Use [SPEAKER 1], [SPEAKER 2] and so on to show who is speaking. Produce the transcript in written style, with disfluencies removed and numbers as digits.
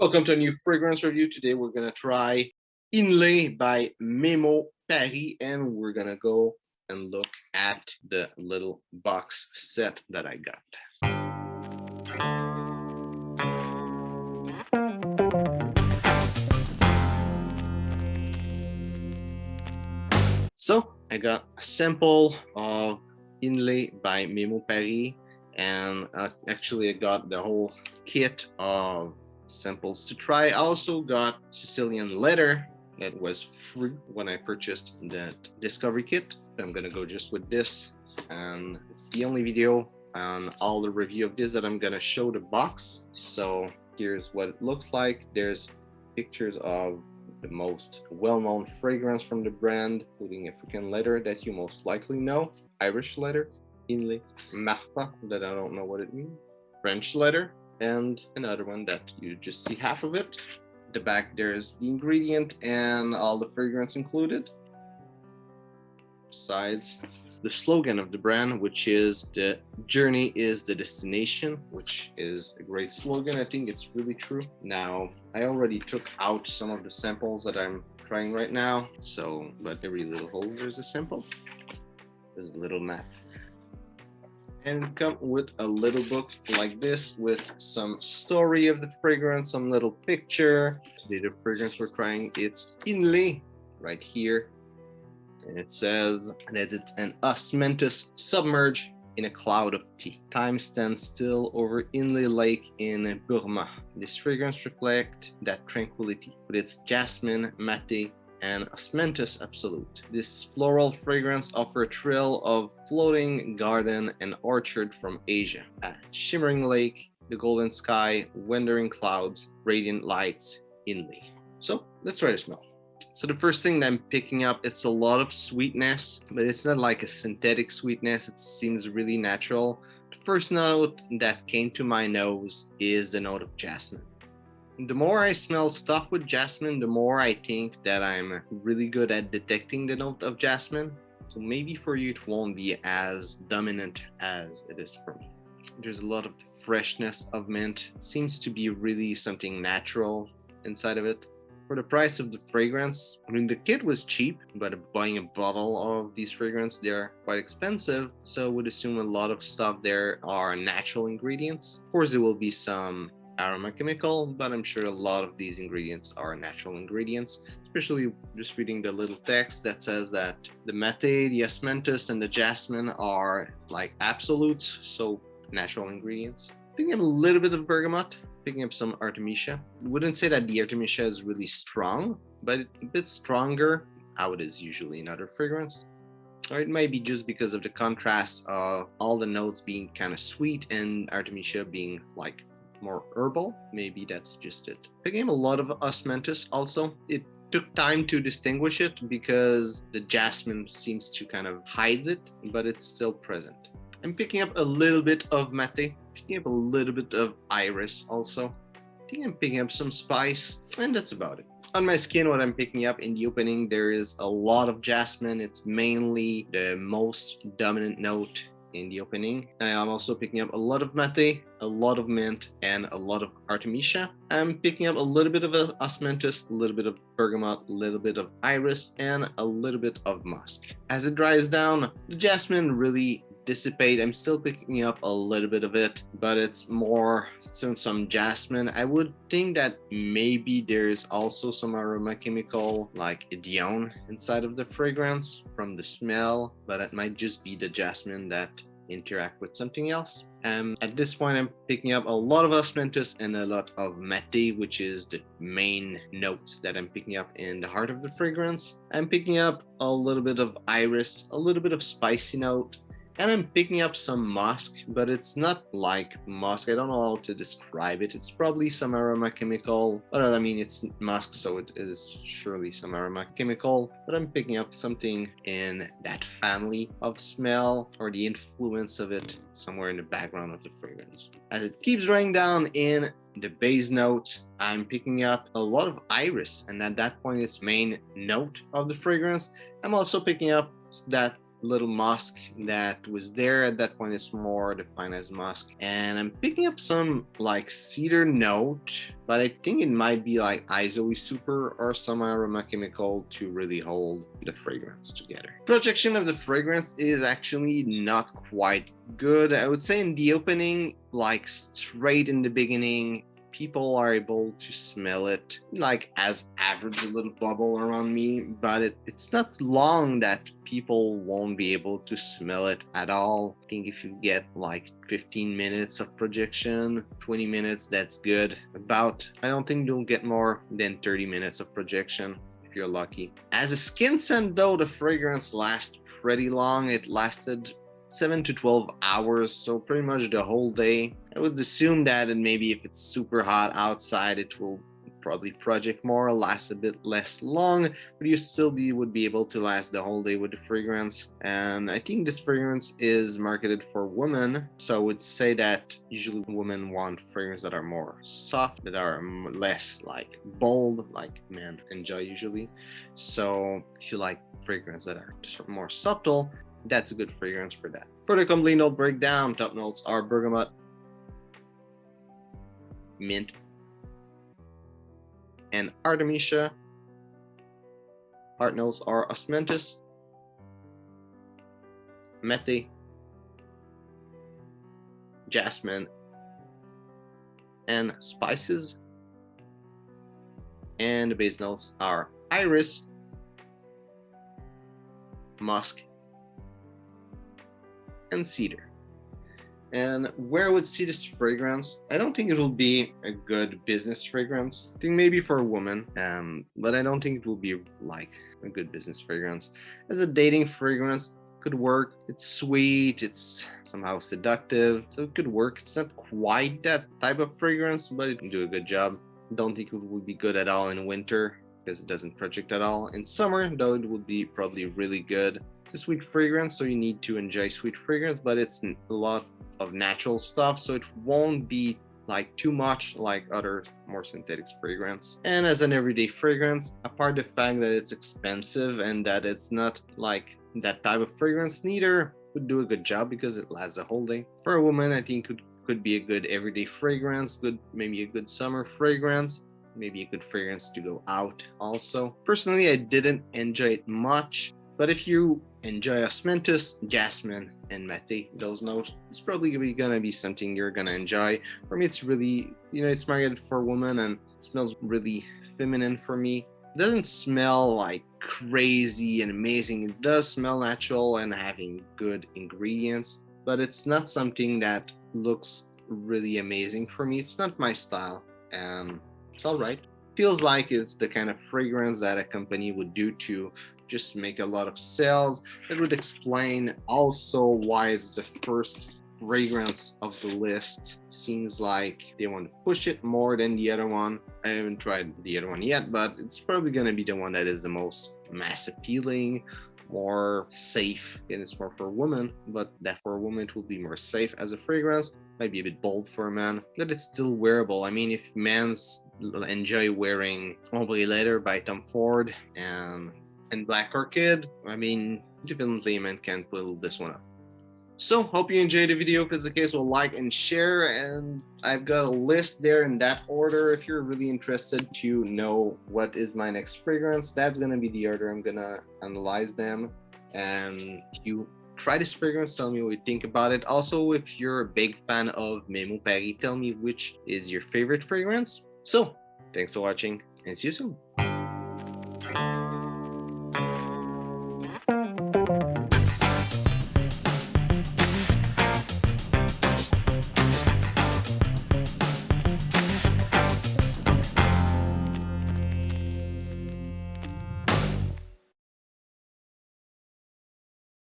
[SPEAKER 1] Welcome to a new fragrance review. Today we're gonna try Inlé by Memo Paris, and we're gonna go and look at the little box set that I got. So I got a sample of Inlé by Memo Paris, and actually I got the whole kit of samples to try. I also got Sicilian leather that was free when I purchased that discovery kit. I'm gonna go just with this, and it's the only video on all the review of this that I'm gonna show the box. So here's what it looks like. There's pictures of the most well-known fragrance from the brand, including African leather that you most likely know, Irish leather, Inlé, Marfa, that I don't know what it means, French leather, and another one that you just see half of it. At the back there's the ingredient and all the fragrance included. Besides the slogan of the brand, which is "The journey is the destination," which is a great slogan. I think it's really true. Now, I already took out some of the samples that I'm trying right now. So, but every little hole there's a sample. There's a little map. And come with a little book like this with some story of the fragrance, some little picture. The fragrance we're trying, it's Inlé right here. And it says that it's an Osmantus submerged in a cloud of tea. Time stands still over Inlé Lake in Burma. This fragrance reflects that tranquility with its jasmine, Maté, and Osmantus Absolute. This floral fragrance offers a thrill of floating garden and orchard from Asia. A shimmering lake, the golden sky, wandering clouds, radiant lights, Inlé. So let's try to smell. So the first thing that I'm picking up, it's a lot of sweetness, but it's not like a synthetic sweetness. It seems really natural. The first note that came to my nose is the note of jasmine. The more I smell stuff with jasmine, the more I think that I'm really good at detecting the note of jasmine. So maybe for you it won't be as dominant as it is for me. There's a lot of the freshness of mint. It seems to be really something natural inside of it. For the price of the fragrance, I mean, the kit was cheap, but buying a bottle of these fragrances, they're quite expensive. So I would assume a lot of stuff there are natural ingredients. Of course, there will be some aroma chemical, but I'm sure a lot of these ingredients are natural ingredients, especially just reading the little text that says that the Maté, the Osmantus, and the Jasmine are like absolutes, so natural ingredients. Picking up a little bit of bergamot, picking up some Artemisia. I wouldn't say that the Artemisia is really strong, but a bit stronger, how it is usually in other fragrance. Or it might be just because of the contrast of all the notes being kind of sweet and Artemisia being like more herbal. Maybe that's just it. Picking up a lot of Osmantus also. It took time to distinguish it because the jasmine seems to kind of hide it, but it's still present. I'm picking up a little bit of Maté, picking up a little bit of iris also. I think I'm picking up some spice, and that's about it. On my skin, what I'm picking up in the opening, there is a lot of jasmine. It's mainly the most dominant note in the opening. I'm also picking up a lot of Maté, a lot of mint, and a lot of Artemisia. I'm picking up a little bit of Osmantus, a little bit of bergamot, a little bit of iris, and a little bit of musk. As it dries down, the jasmine really dissipate. I'm still picking up a little bit of it, but it's more some jasmine. I would think that maybe there's also some aroma chemical like Idione inside of the fragrance from the smell, but it might just be the jasmine that interact with something else. At this point, I'm picking up a lot of Osmantus and a lot of Maté, which is the main notes that I'm picking up in the heart of the fragrance. I'm picking up a little bit of iris, a little bit of spicy note, and I'm picking up some musk, but it's not like musk. I don't know how to describe it. It's probably some aroma chemical. But I mean, it's musk, so it is surely some aroma chemical. But I'm picking up something in that family of smell or the influence of it somewhere in the background of the fragrance. As it keeps drying down in the base notes, I'm picking up a lot of iris, and at that point, it's main note of the fragrance. I'm also picking up that little musk that was there at that point is more defined as musk. And I'm picking up some like cedar note, but I think it might be like isoe super or some aroma chemical to really hold the fragrance together. Projection of the fragrance is actually not quite good. I would say in the opening, like straight in the beginning, people are able to smell it like as average, a little bubble around me, but it's not long that people won't be able to smell it at all. I think if you get like 15 minutes of projection, 20 minutes, that's good. I don't think you'll get more than 30 minutes of projection if you're lucky. As a skin scent though, the fragrance lasts pretty long. It lasted 7 to 12 hours, so pretty much the whole day. I would assume that, and maybe if it's super hot outside, it will probably project more, last a bit less long, but you still would be able to last the whole day with the fragrance. And I think this fragrance is marketed for women, so I would say that usually women want fragrances that are more soft, that are less like bold, like men enjoy usually. So if you like fragrances that are more subtle, that's a good fragrance for that. For the complete note breakdown, top notes are bergamot, mint, and artemisia. Heart notes are osmantus, Maté, jasmine, and spices. And the base notes are iris, musk, and cedar. And where I would see this fragrance, I don't think it will be a good business fragrance. I think maybe for a woman, but I don't think it will be like a good business fragrance. As a dating fragrance, could work. It's sweet, it's somehow seductive, so it could work. It's not quite that type of fragrance, but it can do a good job. Don't think it would be good at all in winter because it doesn't project at all. In summer, though, it would be probably really good. It's a sweet fragrance, so you need to enjoy sweet fragrance, but it's a lot of natural stuff, so it won't be like too much like other more synthetic fragrance. And as an everyday fragrance, apart the fact that it's expensive and that it's not like that type of fragrance, neither would do a good job because it lasts a whole day. For a woman, I think it could be a good everyday fragrance, maybe a good summer fragrance, maybe a good fragrance to go out also. Personally, I didn't enjoy it much, but if you enjoy osmantus, jasmine, and maté, those notes, it's probably gonna be something you're gonna enjoy. For me, it's really, it's marketed for women and it smells really feminine for me. It doesn't smell like crazy and amazing. It does smell natural and having good ingredients, but it's not something that looks really amazing for me. It's not my style, and it's all right. Feels like it's the kind of fragrance that a company would do to just make a lot of sales. It would explain also why it's the first fragrance of the list. Seems like they want to push it more than the other one. I haven't tried the other one yet, but it's probably going to be the one that is the most mass appealing, more safe, and it's more for a woman, but that for a woman it will be more safe as a fragrance. Might be a bit bold for a man, but it's still wearable. I mean, if men's enjoy wearing Mobile Leather by Tom Ford and Black Orchid, I mean, definitely a man can pull this one off. So, hope you enjoyed the video. If it's the case, we'll like and share, and I've got a list there in that order. If you're really interested to know what is my next fragrance, that's gonna be the order I'm gonna analyze them. And if you try this fragrance, tell me what you think about it. Also, if you're a big fan of Memo Paris, tell me which is your favorite fragrance. So, thanks for watching, and see you soon.